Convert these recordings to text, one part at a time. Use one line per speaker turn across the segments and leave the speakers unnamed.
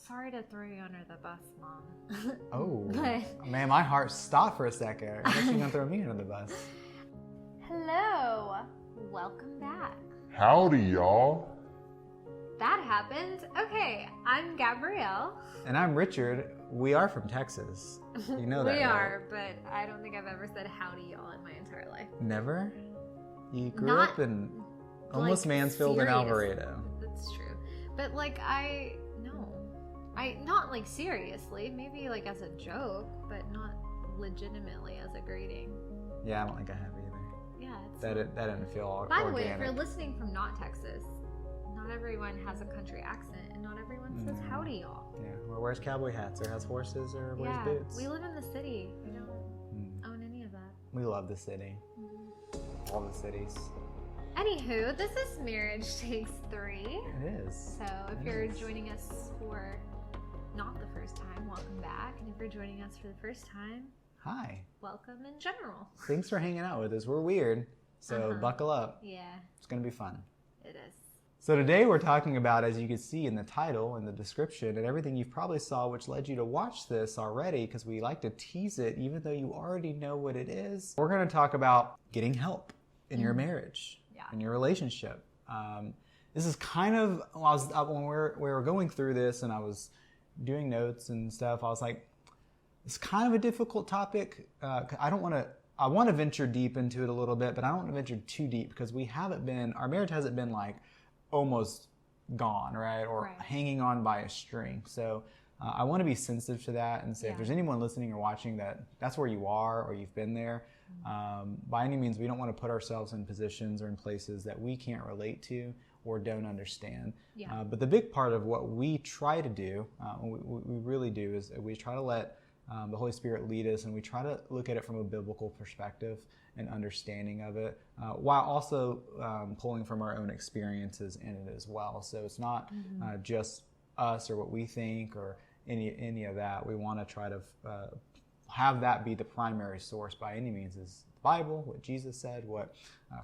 sorry to throw you under the bus, Mom.
Oh,
But
man, my heart stopped for a second. I guess you're gonna throw me under the bus.
hello, welcome back.
Howdy, y'all.
That happened. Okay, I'm Gabrielle.
And I'm Richard. We are from Texas. You know that,
We
right?
are, but I don't think I've ever said howdy, y'all, in my entire life.
Never? You grew
Not,
up in almost
like,
Mansfield and
serious.
Alvarado.
That's true. But like, not like seriously, maybe like as a joke, but not legitimately as a greeting.
Yeah, I don't think I have either.
Yeah, it's
That didn't feel organic.
By the way, if you're listening from not Texas, not everyone has a country accent, and not everyone says howdy, y'all.
Yeah, or wears cowboy hats, or has horses, or wears
Yeah,
boots.
we live in the city. We don't own any of that.
We love the city. All the cities.
Anywho, this is Marriage Takes 3.
It is.
So if you're joining us for not the first time, welcome back. And if you're joining us for the first time,
Hi.
welcome in general.
Thanks for hanging out with us. We're weird, so buckle up.
Yeah,
It's going to be fun.
it is.
So today we're talking about, as you can see in the title and the description and everything you probably saw, which led you to watch this already, because we like to tease it even though you already know what it is. We're going to talk about getting help in your marriage, in your relationship. This is kind of, when we were going through this and I was doing notes and stuff, I was like, it's kind of a difficult topic. I want to venture deep into it a little bit, but I don't want to venture too deep because our marriage hasn't been like almost gone, right? Or hanging on by a string. So I want to be sensitive to that and say if there's anyone listening or watching that's where you are or you've been there, by any means, we don't want to put ourselves in positions or in places that we can't relate to or don't understand. Yeah. But the big part of what we try to do, we really do, is we try to let the Holy Spirit lead us, and we try to look at it from a biblical perspective and understanding of it, while also pulling from our own experiences in it as well. So it's not just us or what we think or any of that. We want to try to have that be the primary source by any means, is the Bible, what Jesus said, what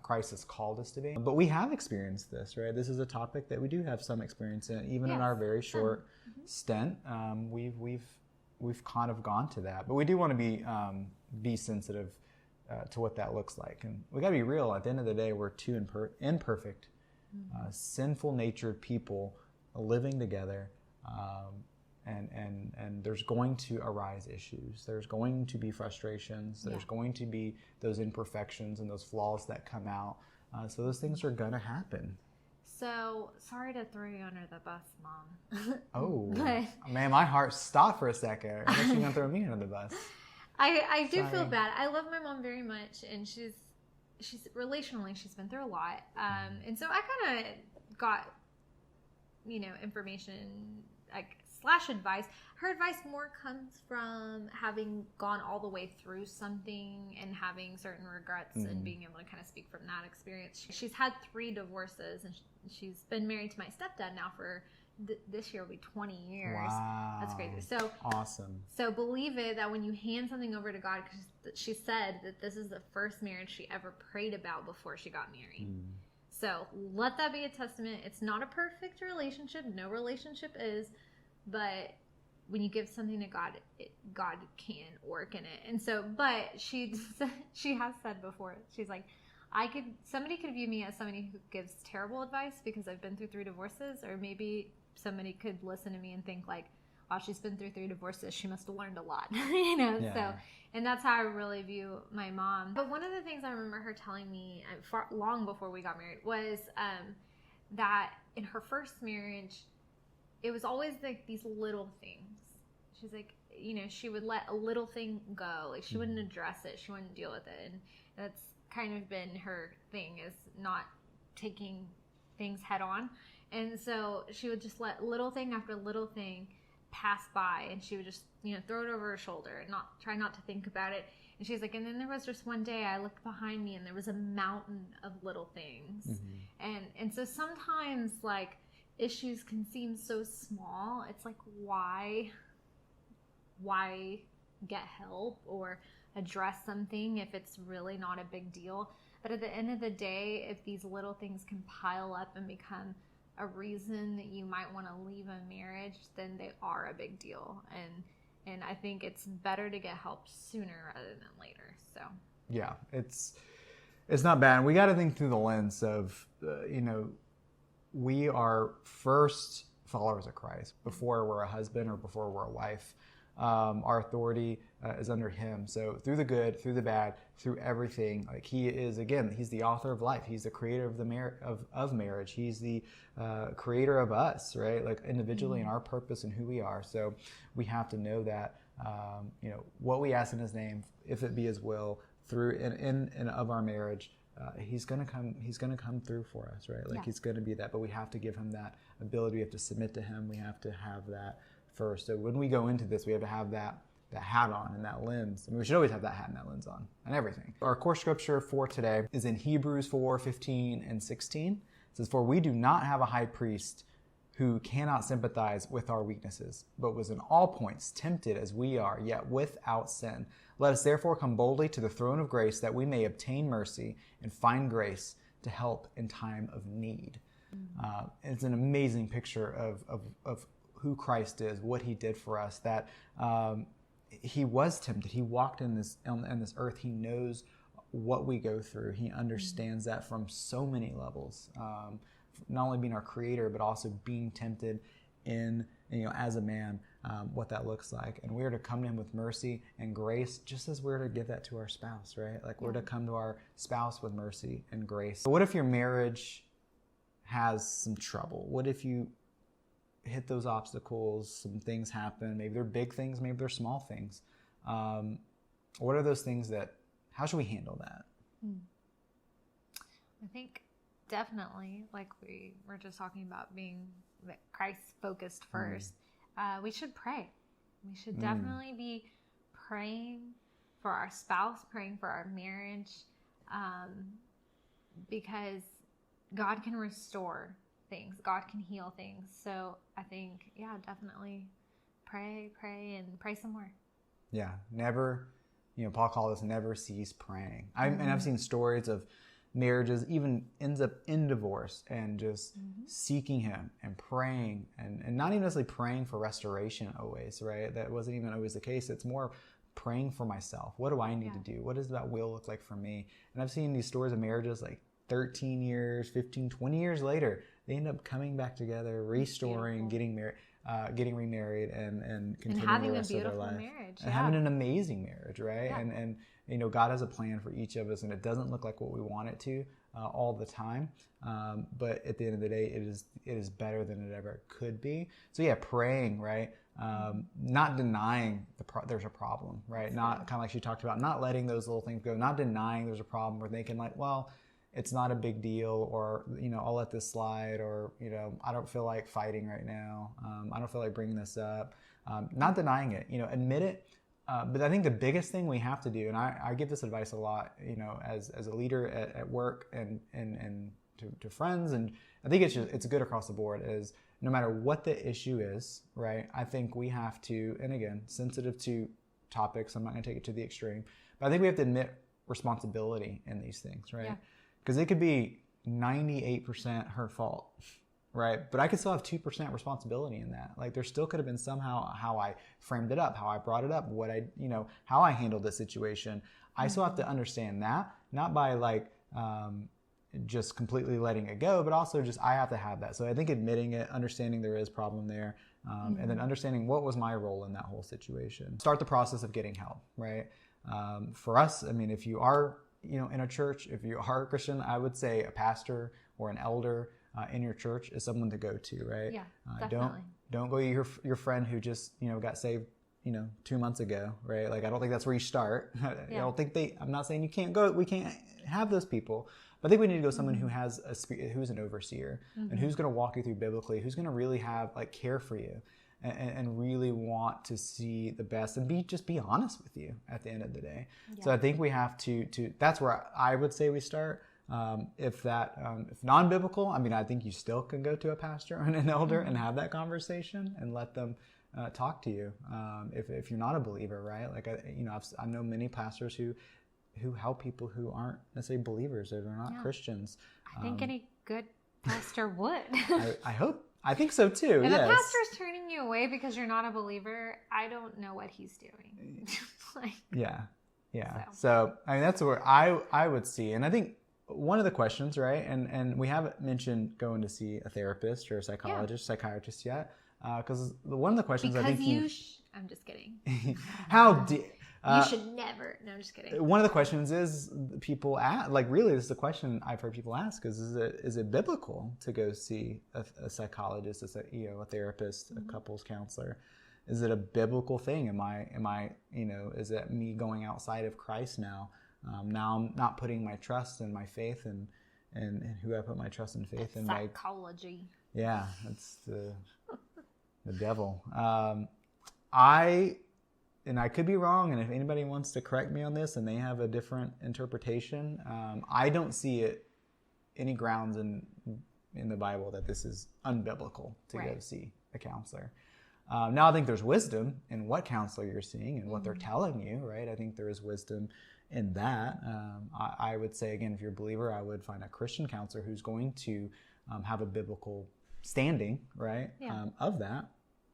Christ has called us to be. But we have experienced this, right? This is a topic that we do have some experience in, even in our very short stint. We've kind of gone to that, but we do want to be sensitive to what that looks like, and we got to be real. At the end of the day, we're two imperfect, sinful-natured people living together. And there's going to arise issues. There's going to be frustrations. There's going to be those imperfections and those flaws that come out. So those things are going to happen.
So, sorry to throw you under the bus, Mom.
Oh, man, my heart stopped for a second. I guess you're going to throw me under the bus.
I do feel bad. I love my mom very much, and she's relationally, she's been through a lot. And so I kind of got, information, like, / advice. Her advice more comes from having gone all the way through something and having certain regrets and being able to kind of speak from that experience. She's had 3 divorces, and she's been married to my stepdad now for this year will be 20 years.
Wow.
That's crazy. So
awesome.
So believe it that when you hand something over to God, because she said that this is the first marriage she ever prayed about before she got married. So let that be a testament. It's not a perfect relationship. No relationship is. But when you give something to God, God can work in it. And so, but she has said before, she's like, somebody could view me as somebody who gives terrible advice because I've been through 3 divorces, or maybe somebody could listen to me and think like, wow, she's been through 3 divorces, she must have learned a lot, So, and that's how I really view my mom. But one of the things I remember her telling me long before we got married was that in her first marriage, it was always like these little things. She's like, she would let a little thing go. Like she wouldn't address it. She wouldn't deal with it. And that's kind of been her thing, is not taking things head on. And so she would just let little thing after little thing pass by, and she would just, throw it over her shoulder and try not to think about it. And she's like, and then there was just one day I looked behind me and there was a mountain of little things. And so sometimes like, issues can seem so small. It's like, why get help or address something if it's really not a big deal? But at the end of the day, if these little things can pile up and become a reason that you might want to leave a marriage, then they are a big deal. And I think it's better to get help sooner rather than later. So
yeah, it's not bad. We got to think through the lens of, we are first followers of Christ before we're a husband or before we're a wife. Our authority is under him. So through the good, through the bad, through everything, like he is, again, he's the author of life. He's the creator of of marriage. He's the creator of us, right? Like individually and our purpose and who we are. So we have to know that, what we ask in his name, if it be his will, through in and of our marriage, he's gonna come through for us, right? Like he's gonna be that, but we have to give him that ability. We have to submit to him. We have to have that first. So when we go into this, we have to have that hat on and that lens. I mean, we should always have that hat and that lens on and everything. Our core scripture for today is in Hebrews 4:15 and 16. It says, "For we do not have a high priest who cannot sympathize with our weaknesses, but was in all points tempted as we are, yet without sin. Let us therefore come boldly to the throne of grace, that we may obtain mercy and find grace to help in time of need." It's an amazing picture of who Christ is, what he did for us, that he was tempted. He walked in this earth. He knows what we go through. He understands that from so many levels. Not only being our creator, but also being tempted in, as a man, what that looks like. And we're to come to him with mercy and grace, just as we're to give that to our spouse, right? Like we're to come to our spouse with mercy and grace. So what if your marriage has some trouble? What if you hit those obstacles, some things happen, maybe they're big things, maybe they're small things. What are those things how should we handle that?
I think definitely, like we were just talking about, being Christ focused first, we should pray. We should definitely be praying for our spouse, praying for our marriage, because God can restore things. God can heal things. So I think, definitely pray and pray some more.
Yeah, never, Paul called us never cease praying. And I've seen stories of marriages even ends up in divorce and just seeking him and praying and not even necessarily praying for restoration always, right? That wasn't even always the case. It's more praying for myself. What do I need to do? What does that will look like for me? And I've seen these stories of marriages like 13 years, 15, 20 years later, they end up coming back together, restoring, getting married, getting remarried, and continuing the rest of their life.
Marriage,
and having an amazing marriage, right? And God has a plan for each of us, and it doesn't look like what we want it to all the time. But at the end of the day, it is better than it ever could be. So praying, right? Not denying there's a problem, right? Not kind of like she talked about, not letting those little things go, not denying there's a problem, or thinking like, well, it's not a big deal, or, I'll let this slide, or, I don't feel like fighting right now. I don't feel like bringing this up. Not denying it, admit it. But I think the biggest thing we have to do, and I give this advice a lot, as a leader at work and to friends, and I think it's good across the board, is no matter what the issue is, right? I think we have to, and again, sensitive to topics, I'm not going to take it to the extreme, but I think we have to admit responsibility in these things, right? Because it could be 98% her fault, right? But I could still have 2% responsibility in that. Like there still could have been somehow how I framed it up, how I brought it up, how I handled the situation. I still have to understand that, not by just completely letting it go, but also just I have to have that. So I think admitting it, understanding there is problem there, and then understanding what was my role in that whole situation. Start the process of getting help, right? For us, I mean, if you are in a church, if you are a Christian, I would say a pastor or an elder in your church is someone to go to, right?
Yeah, definitely.
Don't go to your friend who just got saved 2 months ago, right? Like I don't think that's where you start. I don't think I'm not saying you can't go. We can't have those people, but I think we need to go to someone who has who's an overseer and who's going to walk you through biblically, who's going to really have care for you. And really want to see the best and be honest with you at the end of the day. So I think we have to that's where I would say we start. If non-biblical, I mean, I think you still can go to a pastor and an elder and have that conversation and let them talk to you. If you're not a believer, right? Like I know many pastors who help people who aren't necessarily believers or they're not Christians.
I think any good pastor would.
I hope. I think so too.
If
yes.
a pastor's turning you away because you're not a believer, I don't know what he's doing.
Yeah. So I mean, that's where I would see, and I think one of the questions, right? And we haven't mentioned going to see a therapist or a psychologist, psychiatrist yet, because one of the questions
because
I think
I'm just kidding.
you
should never. No, I'm just kidding.
One of the questions is people ask, like, really, this is a question I've heard people ask: is it biblical to go see a psychologist, a therapist, a couples counselor? Is it a biblical thing? Am I is it me going outside of Christ now? Now I'm not putting my trust and my faith and who I put my trust and faith in.
Psychology.
Yeah, that's the devil. I could be wrong, and if anybody wants to correct me on this and they have a different interpretation, I don't see any grounds in the Bible that this is unbiblical to go see a counselor. Now, I think there's wisdom in what counselor you're seeing and what they're telling you, right? I think there is wisdom in that. I would say, again, if you're a believer, I would find a Christian counselor who's going to have a biblical standing, right, of that.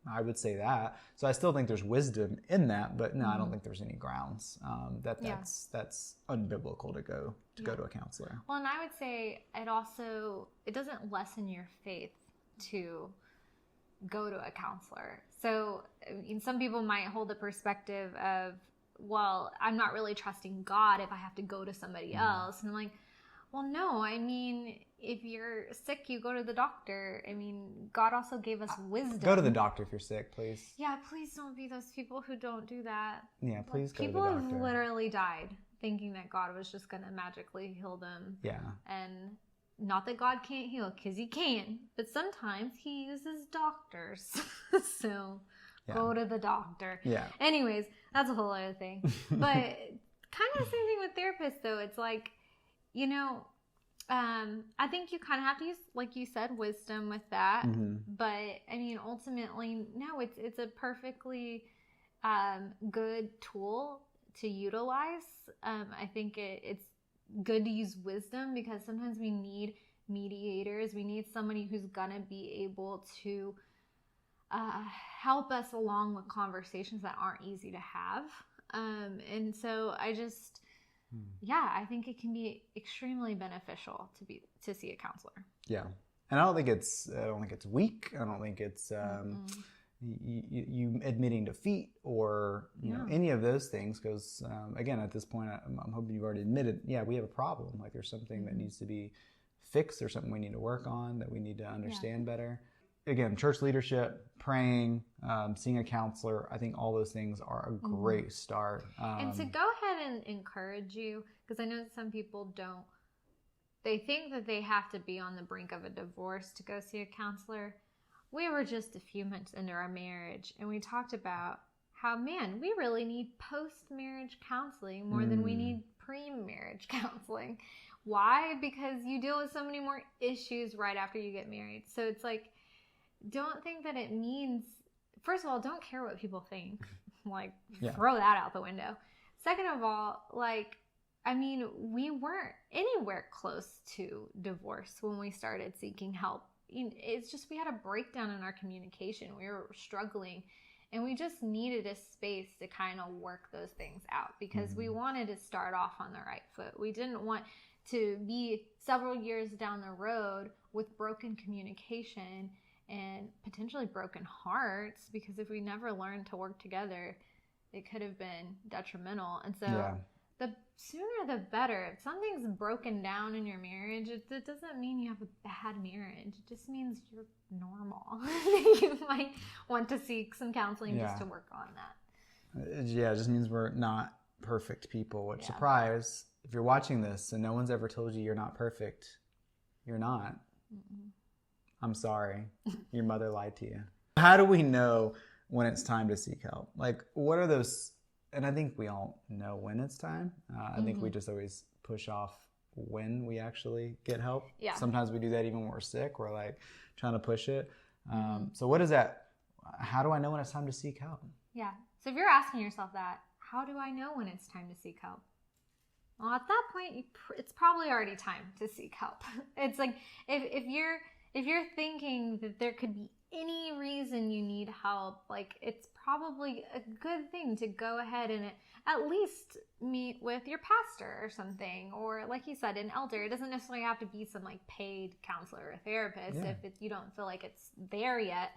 I would say that. So I still think there's wisdom in that, but no, I don't think there's any grounds that's unbiblical to go to a counselor.
Well, and I would say it doesn't lessen your faith to go to a counselor. So some people might hold the perspective of, well, I'm not really trusting God if I have to go to somebody else. And I'm like, well, no, I mean, if you're sick, you go to the doctor. I mean, God also gave us wisdom.
Go to the doctor if you're sick, please.
Yeah, please don't be those people who don't do that.
Yeah, please go to the
doctor.
doctor.
People have literally died thinking that God was just going to magically heal them.
Yeah.
And not that God can't heal, because he can, but sometimes he uses doctors. So go to the doctor. Yeah. Anyways, that's a whole other thing. But kind of the same thing with therapists, though. It's like, I think you kind of have to use, like you said, wisdom with that. But I mean, ultimately, no, it's a perfectly good tool to utilize. I think it's good to use wisdom, because sometimes we need mediators. We need somebody who's gonna be able to help us along with conversations that aren't easy to have. And so I just, I think it can be extremely beneficial to see a counselor.
Yeah, and I don't think it's weak. I don't think it's you admitting defeat or any of those things. Because again, at this point, I'm hoping you've already admitted, we have a problem. Like there's something that needs to be fixed. There's something we need to work on, that we need to understand better. Again, church leadership, praying, seeing a counselor, I think all those things are a great start.
And to go ahead and encourage you, because I know some people don't, they think that they have to be on the brink of a divorce to go see a counselor. We were just a few months into our marriage, and we talked about how, man, we really need post-marriage counseling more than we need pre-marriage counseling. Why? Because you deal with so many more issues right after you get married. So it's like, don't think that it means, first of all, don't care what people think. Throw that out the window. Second of all, we weren't anywhere close to divorce when we started seeking help. It's just we had a breakdown in our communication. We were struggling, and we just needed a space to kind of work those things out, because we wanted to start off on the right foot. We didn't want to be several years down the road with broken communication and potentially broken hearts, because if we never learned to work together, it could have been detrimental. And so the sooner the better. If something's broken down in your marriage, it doesn't mean you have a bad marriage. It just means you're normal. You might want to seek some counseling just to work on that.
Yeah, it just means we're not perfect people, which, surprise, if you're watching this and no one's ever told you you're not perfect, you're not. I'm sorry. Your mother lied to you. How do we know when it's time to seek help? Like, what are those? And I think we all know when it's time. I think we just always push off when we actually get help. Yeah. Sometimes we do that even when we're sick. We're like trying to push it. So what is that? How do I know when it's time to seek help?
Yeah. So if you're asking yourself that, how do I know when it's time to seek help? Well, at that point, it's probably already time to seek help. It's like if you're thinking that there could be any reason you need help, like it's probably a good thing to go ahead and at least meet with your pastor or something, or like you said, an elder. It doesn't necessarily have to be some like paid counselor or therapist if you don't feel like it's there yet,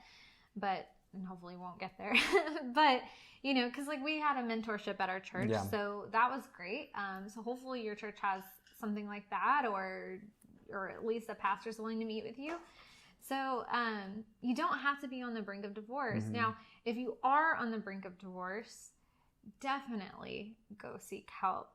but and hopefully won't get there. But you know, because like we had a mentorship at our church, so that was great. So hopefully your church has something like that, or at least a pastor's willing to meet with you. So you don't have to be on the brink of divorce. Now, if you are on the brink of divorce, definitely go seek help.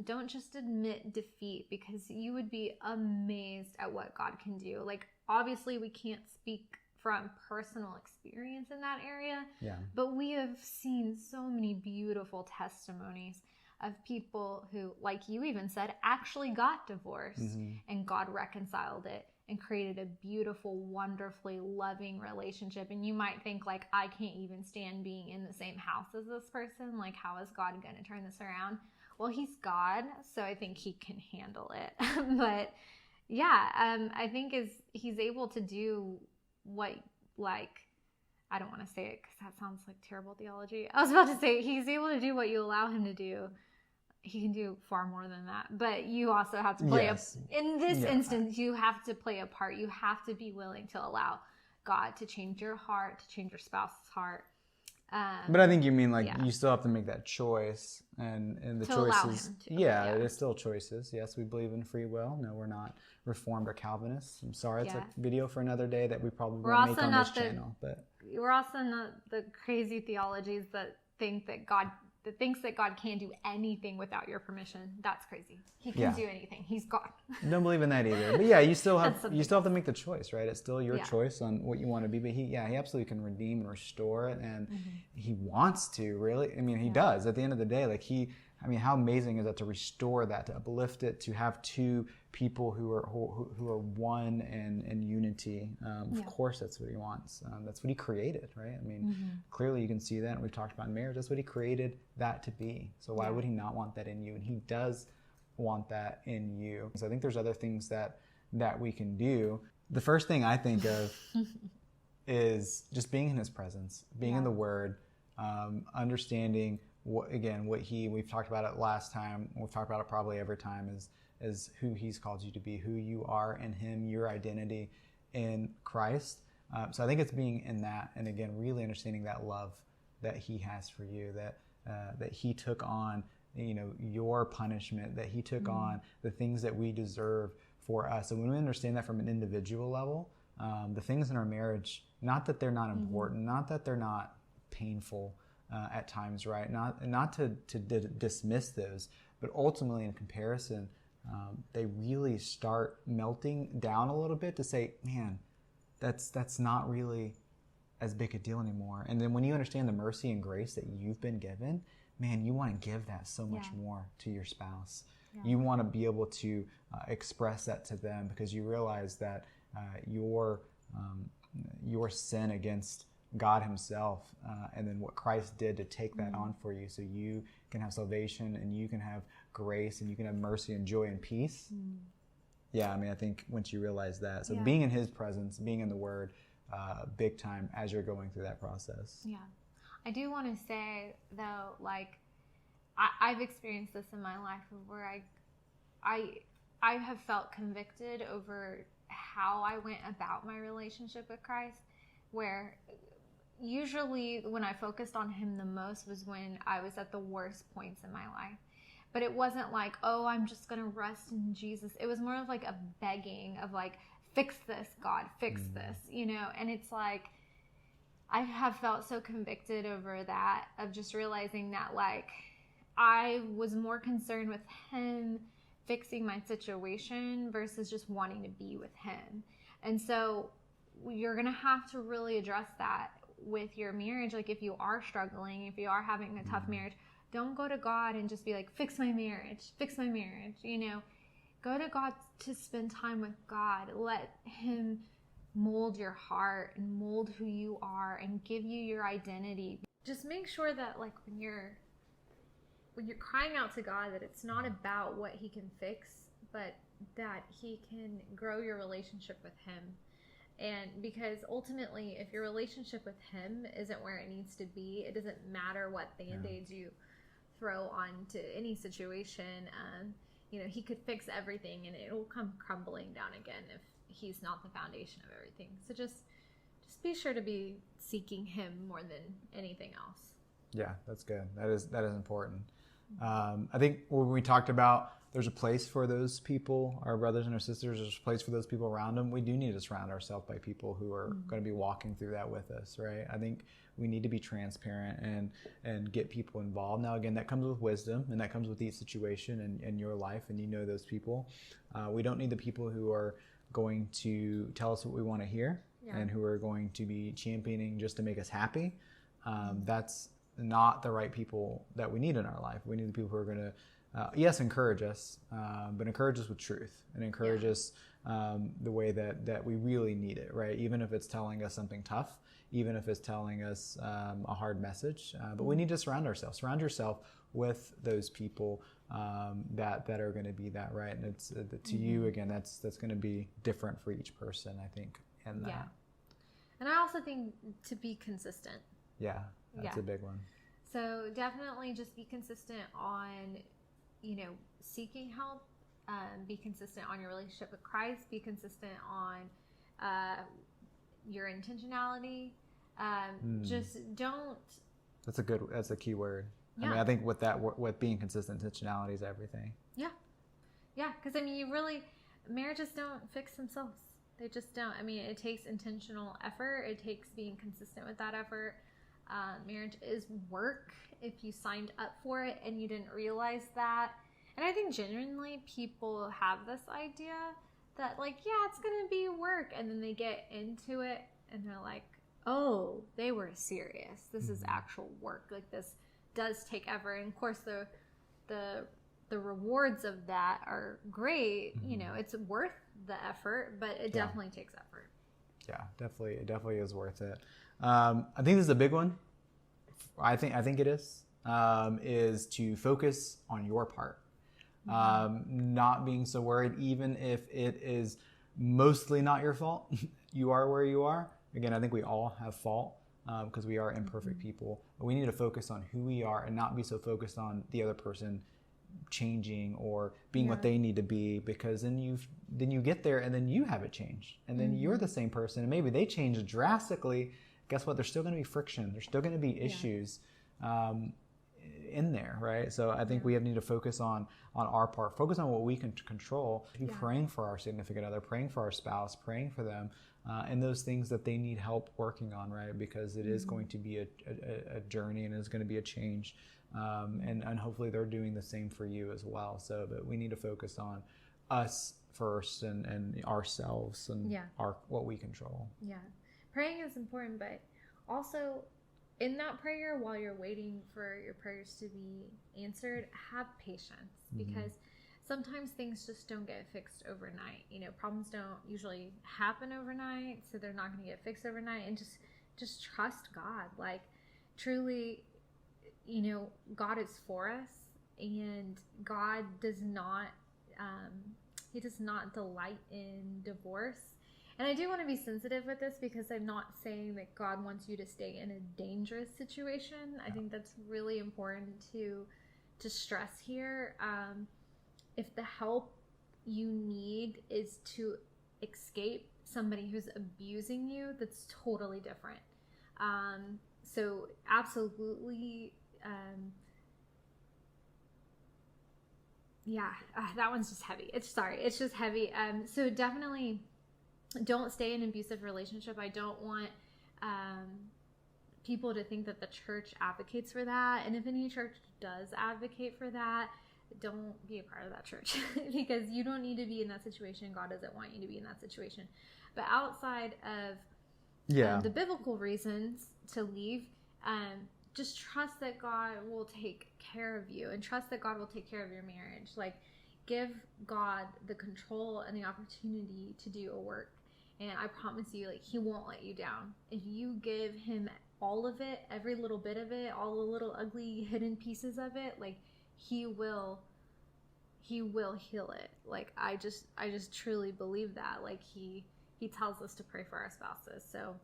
Don't just admit defeat, because you would be amazed at what God can do. Like, obviously, we can't speak from personal experience in that area, but we have seen so many beautiful testimonies of people who, like you even said, actually got divorced and God reconciled it and created a beautiful, wonderfully loving relationship. And you might think like, I can't even stand being in the same house as this person. Like, how is God going to turn this around? Well, he's God, so I think he can handle it. But yeah, I think he's able to do what, like, I don't want to say it because that sounds like terrible theology. I was about to say he's able to do what you allow him to do. He can do far more than that, but you also have to play in this instance, you have to play a part. You have to be willing to allow God to change your heart, to change your spouse's heart.
But I think you mean like you still have to make that choice, and the
to
choices.
Allow him to,
it is still choices. Yes, we believe in free will. No, we're not Reformed or Calvinists. I'm sorry, it's a video for another day that we probably won't make on this channel. But we're
also not the crazy theologies that thinks that God can't do anything without your permission. That's crazy. He can do anything. He's God.
Don't believe in that either. But yeah, you still have to make the choice, right? It's still your choice on what you want to be. But he absolutely can redeem and restore it, and he wants to, really. I mean, he does. At the end of the day, like how amazing is that, to restore that, to uplift it, to have two people who are one and in unity. Of course, that's what he wants. That's what he created, right? I mean, clearly you can see that, and we've talked about marriage. That's what he created that to be. So why would he not want that in you? And he does want that in you. So I think there's other things that we can do. The first thing I think of is just being in his presence, being in the Word, understanding we've talked about it last time, we've talked about it probably every time, is who he's called you to be, who you are in him, your identity in Christ. So I think it's being in that, and again, really understanding that love that he has for you, that he took on, your punishment, that he took on the things that we deserve for us. And when we understand that from an individual level, the things in our marriage, not that they're not important, not that they're not painful, at times, right? Not to dismiss those, but ultimately in comparison, they really start melting down a little bit to say, man, that's not really as big a deal anymore. And then when you understand the mercy and grace that you've been given, man, you want to give that so much more to your spouse. You want to be able to express that to them, because you realize that your sin against God himself, and then what Christ did to take that on for you, so you can have salvation and you can have grace and you can have mercy and joy and peace. Yeah, I mean, I think once you realize that, so being in his presence, being in the Word, big time as you're going through that process. Yeah.
I do want to say, though, like, I've experienced this in my life, where I have felt convicted over how I went about my relationship with Christ, where usually when I focused on him the most was when I was at the worst points in my life. But it wasn't like, oh, I'm just going to rest in Jesus. It was more of like a begging of like, fix this, God, fix this, And it's like, I have felt so convicted over that, of just realizing that, like, I was more concerned with him fixing my situation versus just wanting to be with him. And so you're going to have to really address that with your marriage. Like, if you are struggling, if you are having a tough marriage, don't go to God and just be like, fix my marriage, Go to God to spend time with God. Let him mold your heart and mold who you are and give you your identity. Just make sure that, like, when you're when you're crying out to God that it's not about what he can fix, but that he can grow your relationship with him. And because ultimately, if your relationship with him isn't where it needs to be, it doesn't matter what band-aids you throw onto any situation. He could fix everything and it'll come crumbling down again if he's not the foundation of everything. So just be sure to be seeking him more than anything else.
Yeah, that's good. That is important. I think when we talked about there's a place for those people, our brothers and our sisters, there's a place for those people around them. We do need to surround ourselves by people who are going to be walking through that with us, right? I think we need to be transparent and get people involved. Now, again, that comes with wisdom, and that comes with each situation in your life, and you know those people. We don't need the people who are going to tell us what we want to hear and who are going to be championing just to make us happy. That's not the right people that we need in our life. We need the people who are going to yes, encourage us, but encourage us with truth and encourage us the way that we really need it, right? Even if it's telling us something tough, even if it's telling us a hard message, but we need to surround ourselves. Surround yourself with those people that are going to be that, right? And it's to you, again, that's going to be different for each person, I think. And
yeah. And I also think to be consistent.
Yeah, that's a big one.
So definitely just be consistent on seeking help, be consistent on your relationship with Christ, be consistent on your intentionality. Just don't. That's
a key word.
Yeah.
I mean, I think with being consistent, intentionality is everything.
Yeah. Yeah. Cause marriages don't fix themselves. They just don't. I mean, it takes intentional effort. It takes being consistent with that effort. Marriage is work if you signed up for it and you didn't realize that. And I think genuinely people have this idea that it's going to be work. And then they get into it and they're like, oh, they were serious. This is actual work. This does take effort. And of course the rewards of that are great. It's worth the effort, but it definitely takes effort.
Yeah, definitely. It definitely is worth it. I think this is a big one. I think it is to focus on your part. Not being so worried, even if it is mostly not your fault. You are where you are. Again, I think we all have fault because we are imperfect people. But we need to focus on who we are and not be so focused on the other person changing or being what they need to be, because then you get there and then you have it changed and then you're the same person and maybe they change drastically. Guess what? There's still going to be friction. There's still going to be issues in there, right? So I think we need to focus on our part, focus on what we can control, be praying for our significant other, praying for our spouse, praying for them, and those things that they need help working on, right? Because it is going to be a journey and it's going to be a change. And hopefully they're doing the same for you as well. So, but we need to focus on us first and ourselves and what we control. Yeah.
Praying is important, but also in that prayer, while you're waiting for your prayers to be answered, have patience, because sometimes things just don't get fixed overnight. Problems don't usually happen overnight, so they're not going to get fixed overnight. And just trust God. Truly, God is for us, and God does not, he does not delight in divorce. And I do want to be sensitive with this, because I'm not saying that God wants you to stay in a dangerous situation. I think that's really important to stress here. If the help you need is to escape somebody who's abusing you, that's totally different. So absolutely, that one's just heavy. It's just heavy. So definitely don't stay in an abusive relationship. I don't want people to think that the church advocates for that. And if any church does advocate for that, don't be a part of that church because you don't need to be in that situation. God doesn't want you to be in that situation. But outside of the biblical reasons to leave, just trust that God will take care of you and trust that God will take care of your marriage. Give God the control and the opportunity to do a work. And I promise you, he won't let you down. If you give him all of it, every little bit of it, all the little ugly hidden pieces of it, he will heal it. Like, I just truly believe that. Like, he tells us to pray for our spouses. So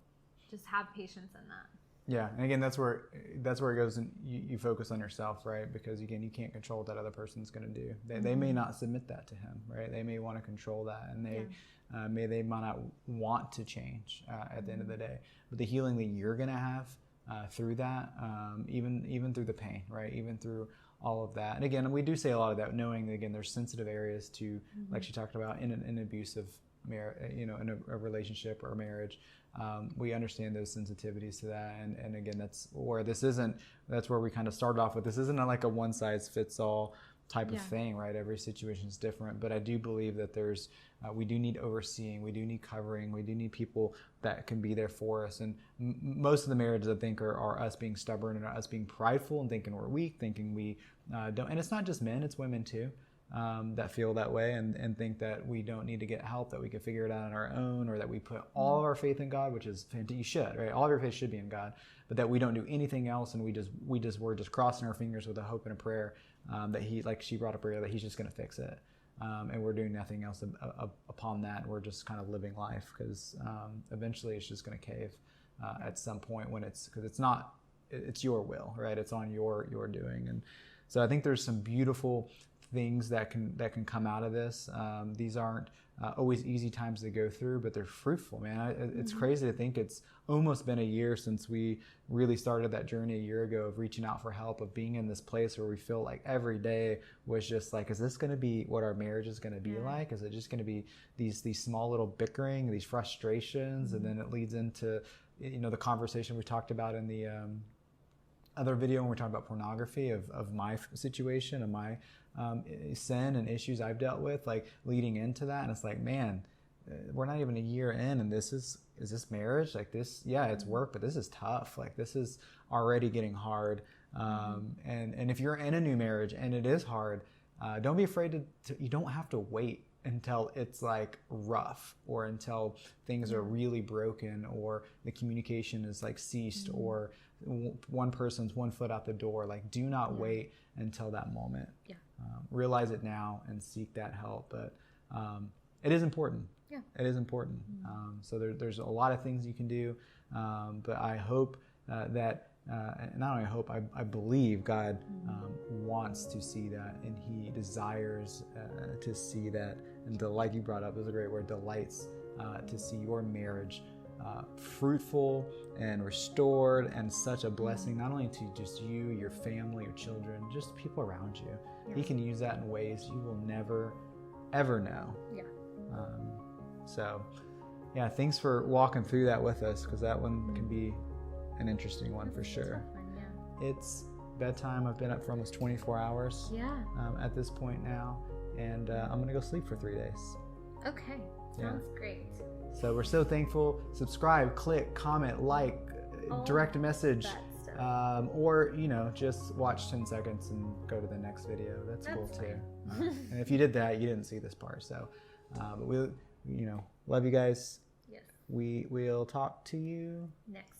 just have patience in that.
Yeah, and again, that's where it goes, and you focus on yourself, right? Because again, you can't control what that other person's going to do. They may not submit that to him, right? They may want to control that, and they might not want to change at the end of the day. But the healing that you're going to have through that, even through the pain, right? Even through all of that. And again, we do say a lot of that, knowing that, again, there's sensitive areas to, like she talked about, in an abusive marriage, in a relationship or a marriage. We understand those sensitivities to that, and again, that's where we kind of started off with. This isn't like a one size fits all type of thing, right? Every situation is different, but I do believe that we do need overseeing, we do need covering, we do need people that can be there for us. And most of the marriages, I think, are us being stubborn and us being prideful and thinking we're weak, thinking we don't. And it's not just men; it's women too. That feel that way and think that we don't need to get help, that we can figure it out on our own, or that we put all of our faith in God, which is fantastic. You should, right? All of your faith should be in God, but that we don't do anything else, and we're just crossing our fingers with a hope and a prayer that He, like she brought up earlier, that He's just going to fix it, and we're doing nothing else upon that. And we're just kind of living life, because eventually it's just going to cave at some point, because it's your will, right? It's on your doing. And so I think there's some beautiful things that can come out of this. These aren't always easy times to go through, but they're fruitful, man. It's crazy to think it's almost been a year since we really started that journey a year ago of reaching out for help, of being in this place where we feel like every day was just like, is this going to be what our marriage is going to be like? Is it just going to be these small little bickering, these frustrations, and then it leads into the conversation we talked about in the other video when we're talking about pornography, of my situation, of my sin and issues I've dealt with, like leading into that. And it's like, man, we're not even a year in, and is this marriage? Like this, it's work, but this is tough. Like this is already getting hard. And if you're in a new marriage and it is hard, don't be afraid you don't have to wait until it's like rough, or until things are really broken, or the communication is like ceased, or one person's one foot out the door. Like, do not wait until that moment. Realize it now and seek that help. But it is important. It is important. So there's a lot of things you can do. But I hope that, and not only hope, I believe God wants to see that, and He desires to see that. And like you brought up, is a great word, delights to see your marriage fruitful and restored, and such a blessing, not only to just you, your family, your children, just people around you. He can use that in ways you will never, ever know. So, thanks for walking through that with us, because that one can be an interesting one for sure. It's bedtime. I've been up for almost 24 hours at this point now, and I'm going to go sleep for 3 days.
Okay, sounds great.
So we're so thankful. Subscribe, click, comment, like, direct a message, or just watch 10 seconds and go to the next video. That's cool too. And if you did that, you didn't see this part. So, but we love you guys. Yes. We'll talk to you
next